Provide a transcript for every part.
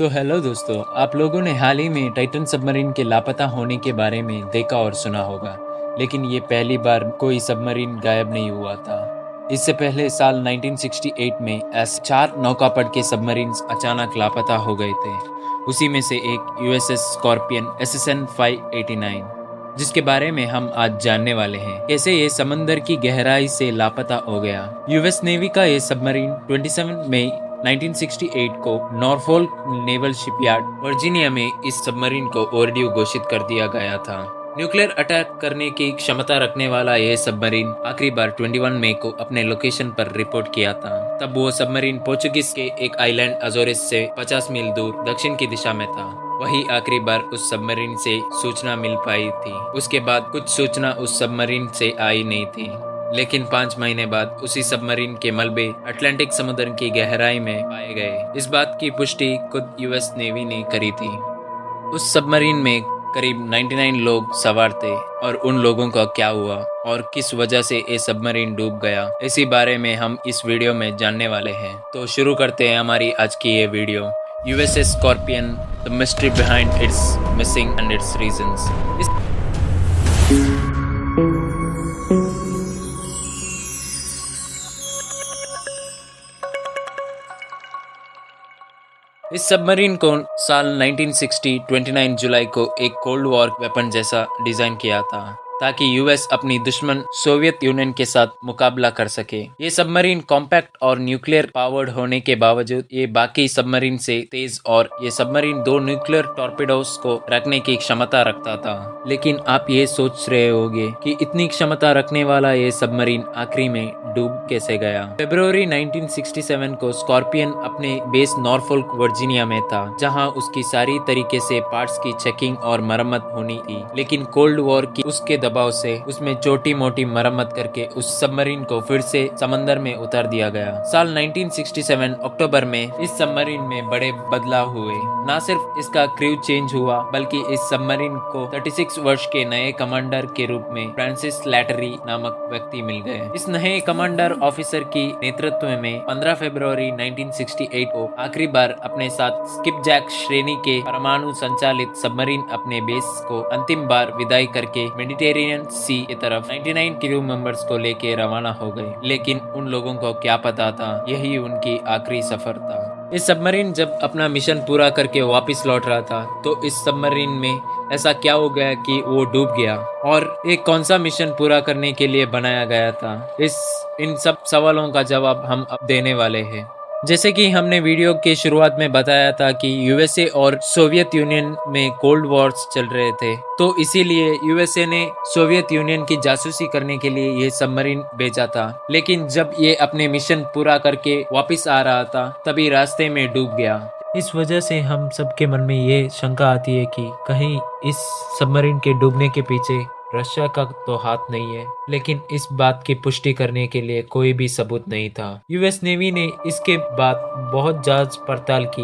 तो हेलो दोस्तों, आप लोगों ने हाल ही में टाइटन सबमरीन के लापता होने के बारे में देखा और सुना होगा, लेकिन ये पहली बार कोई सबमरीन गायब नहीं हुआ था। इससे पहले साल 1968 में ऐसे 4 नौकापड़ के सबमरीन्स अचानक लापता हो गए थे। उसी में से एक यूएसएस स्कॉर्पियन SSN 589, जिसके बारे में हम आज जानने वाले हैं। कैसे ये समंदर की गहराई से लापता हो गया। यूएस नेवी का ये सबमरीन 27 मई 1968 को नॉरफोल्क नेवल शिपयार्ड वर्जीनिया में इस सबमरीन को ओवरड्यू घोषित कर दिया गया था। न्यूक्लियर अटैक करने की क्षमता रखने वाला यह सबमरीन आखिरी बार 21 मई को अपने लोकेशन पर रिपोर्ट किया था। तब वो सबमरीन पोर्चुगीज के एक आइलैंड अजोरिस से 50 मील दूर दक्षिण की दिशा में था। वही आखिरी बार उस सबमरीन से सूचना मिल पाई थी। उसके बाद कुछ सूचना उस सबमरीन से आई नहीं थी। लेकिन 5 महीने बाद उसी सबमरीन के मलबे अटलांटिक समुद्र की गहराई में पाए गए। इस बात की पुष्टि खुद यूएस नेवी ने करी थी। उस सबमरीन में करीब 99 लोग सवार थे, और उन लोगों का क्या हुआ और किस वजह से ये सबमरीन डूब गया, इसी बारे में हम इस वीडियो में जानने वाले हैं। तो शुरू करते हैं हमारी आज की ये video. USS scorpion, the mystery behind it's missing and it's reasons. इस सबमरीन को साल 1960 29 जुलाई को एक कोल्ड वॉर वेपन जैसा डिजाइन किया था, ताकि यूएस अपनी दुश्मन सोवियत यूनियन के साथ मुकाबला कर सके। ये सबमरीन कॉम्पैक्ट और न्यूक्लियर पावर्ड होने के बावजूद ये बाकी सबमरीन से तेज, और ये सबमरीन 2 न्यूक्लियर टॉर्पेडोस को रखने की क्षमता रखता था। लेकिन आप ये सोच रहे होंगे कि इतनी क्षमता रखने वाला ये सबमरीन आखिरी में डूब कैसे गया। फरवरी 1967 को स्कॉर्पियन अपने बेस नॉरफोल्क वर्जीनिया में था, जहां उसकी सारी तरीके से पार्ट्स की चेकिंग और मरम्मत होनी थी। लेकिन कोल्ड वॉर की उसके दबाव से उसमें छोटी मोटी मरम्मत करके उस सबमरीन को फिर से समंदर में उतार दिया गया। साल 1967 अक्टूबर में इस सबमरीन में बड़े बदलाव हुए। न सिर्फ इसका क्रू चेंज हुआ, बल्कि इस सबमरीन को 36 वर्ष के नए कमांडर के रूप में फ्रांसिस लैटरी नामक व्यक्ति मिल गए। इस नए कमांडर ऑफिसर की नेतृत्व में 15 फरवरी 1968 को आखिरी बार अपने साथ स्किपजैक श्रेणी के परमाणु संचालित सबमरीन अपने बेस को अंतिम बार विदाई करके मेडिटेरेनियन सी की तरफ 99 क्रू मेंबर्स को लेके रवाना हो गए। लेकिन उन लोगों को क्या पता था, यही उनकी आखिरी सफर था। इस सबमरीन जब अपना मिशन पूरा करके वापस लौट रहा था, तो इस सबमरीन में ऐसा क्या हो गया कि वो डूब गया, और एक कौन सा मिशन पूरा करने के लिए बनाया गया था। इन सब सवालों का जवाब हम अब देने वाले हैं। जैसे कि हमने वीडियो के शुरुआत में बताया था कि यूएसए और सोवियत यूनियन में कोल्ड वॉर्स चल रहे थे, तो इसीलिए यूएसए ने सोवियत यूनियन की जासूसी करने के लिए ये सबमरीन भेजा था। लेकिन जब ये अपने मिशन पूरा करके वापस आ रहा था, तभी रास्ते में डूब गया। इस वजह से हम सबके मन में ये शंका आती है कि कहीं इस सबमरीन के डूबने के पीछे रशिया का तो हाथ नहीं है। लेकिन इस बात की पुष्टि करने के लिए कोई भी सबूत नहीं था। यूएस नेवी ने इसके बाद बहुत जांच पड़ताल की,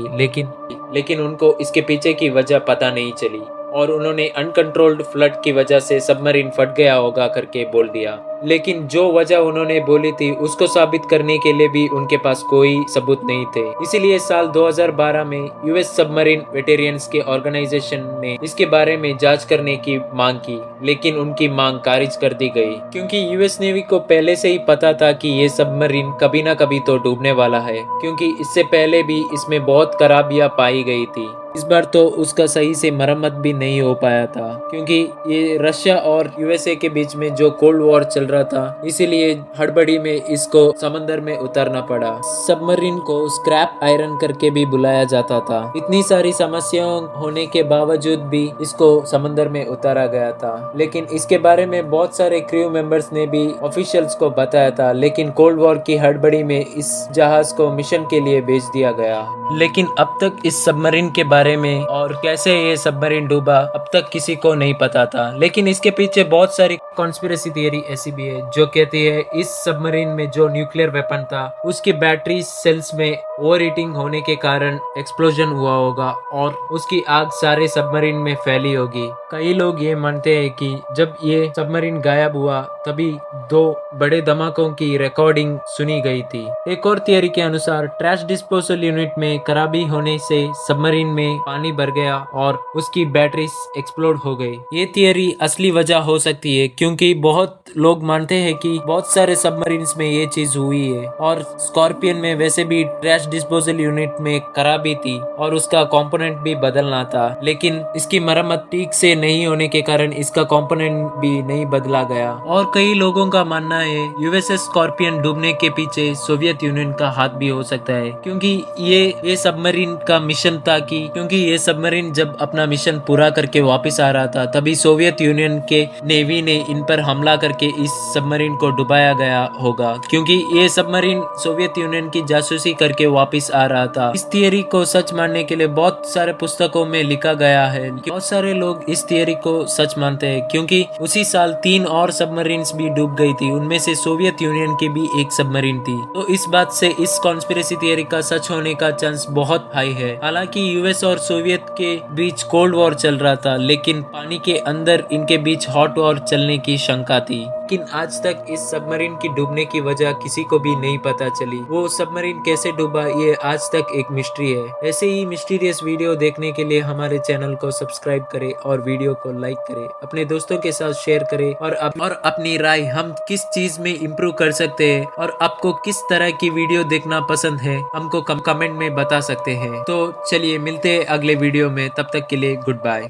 लेकिन उनको इसके पीछे की वजह पता नहीं चली, और उन्होंने अनकंट्रोल्ड फ्लड की वजह से सबमरीन फट गया होगा करके बोल दिया। लेकिन जो वजह उन्होंने बोली थी, उसको साबित करने के लिए भी उनके पास कोई सबूत नहीं थे। इसीलिए साल 2012 में यूएस सबमरीन वेटेरियंस के ऑर्गेनाइजेशन ने इसके बारे में जांच करने की मांग की, लेकिन उनकी मांग खारिज कर दी गई, क्योंकि यूएस नेवी को पहले से ही पता था कि ये सबमरीन कभी ना कभी तो डूबने वाला है, क्योंकि इससे पहले भी इसमें बहुत खराबियां पाई गई थी। इस बार तो उसका सही से मरम्मत भी नहीं हो पाया था, क्योंकि ये रशिया और यूएसए के बीच में जो कोल्ड वॉर चल रहा था, इसीलिए हड़बड़ी में इसको समंदर में उतारना पड़ा। सबमरीन को स्क्रैप आयरन करके भी बुलाया जाता था। इतनी सारी समस्याओं होने के बावजूद भी इसको समंदर में उतारा गया था। लेकिन इसके बारे में बहुत सारे क्रू मेंबर्स ने भी ऑफिशियल्स को बताया था, लेकिन कोल्ड वॉर की हड़बड़ी में इस जहाज को मिशन के लिए भेज दिया गया। लेकिन अब तक इस सबमरीन के बारे बारे में और कैसे ये सबमरीन डूबा अब तक किसी को नहीं पता था। लेकिन इसके पीछे बहुत सारी कॉन्स्पिरेसी थियरी ऐसी भी है जो कहती है इस सबमरीन में जो न्यूक्लियर वेपन था उसकी बैटरी सेल्स में ओवर हीटिंग होने के कारण एक्सप्लोजन हुआ होगा और उसकी आग सारे सबमरीन में फैली होगी। कई लोग ये मानते हैं कि जब ये सबमरीन गायब हुआ तभी 2 बड़े धमाकों की रिकॉर्डिंग सुनी गई थी। एक और थियरी के अनुसार ट्रैश डिस्पोजल यूनिट में खराबी होने से सबमरीन में पानी भर गया और उसकी बैटरी एक्सप्लोड हो गई। ये थियरी असली वजह हो सकती है क्योंकि बहुत लोग मानते हैं कि बहुत सारे सबमरीन्स में ये चीज हुई है और स्कॉर्पियन में वैसे भी ट्रैश डिस्पोजल यूनिट में खराबी थी और उसका कंपोनेंट भी बदलना था, लेकिन इसकी मरम्मत ठीक से नहीं होने के कारण इसका कंपोनेंट भी नहीं बदला गया। और कई लोगों का मानना है यूएसएस स्कॉर्पियन डूबने के पीछे सोवियत यूनियन का हाथ भी हो सकता है क्योंकि ये सबमरीन का मिशन था क्योंकि ये सबमरीन जब अपना मिशन पूरा करके वापस आ रहा था तभी सोवियत यूनियन के नेवी ने इन पर हमला करके इस सबमरीन को डुबाया गया होगा क्योंकि ये सबमरीन सोवियत यूनियन की जासूसी करके वापस आ रहा था। इस थियरी को सच मानने के लिए बहुत सारे पुस्तकों में लिखा गया है। बहुत सारे लोग इस थियरी को सच मानते हैं क्योंकि उसी साल 3 और सबमरीन्स भी डूब गई थी, उनमें से सोवियत यूनियन की भी एक सबमरीन थी। तो इस बात से इस कॉन्स्पिरेसी थियरी का सच होने का चांस बहुत हाई है। हालांकि यूएस और सोवियत के बीच कोल्ड वॉर चल रहा था लेकिन पानी के अंदर इनके बीच हॉट वॉर चलने की शंका थी। लेकिन आज तक इस सबमरीन की डूबने की वजह किसी को भी नहीं पता चली। वो सबमरीन कैसे डूबा ये आज तक एक मिस्ट्री है। ऐसे ही मिस्टीरियस वीडियो देखने के लिए हमारे चैनल को सब्सक्राइब करें और वीडियो को लाइक करें, अपने दोस्तों के साथ शेयर करें और अपनी राय हम किस चीज में इम्प्रूव कर सकते हैं और आपको किस तरह की वीडियो देखना पसंद है हमको कमेंट में बता सकते हैं। तो चलिए मिलते हैं अगले वीडियो में, तब तक के लिए गुड बाय।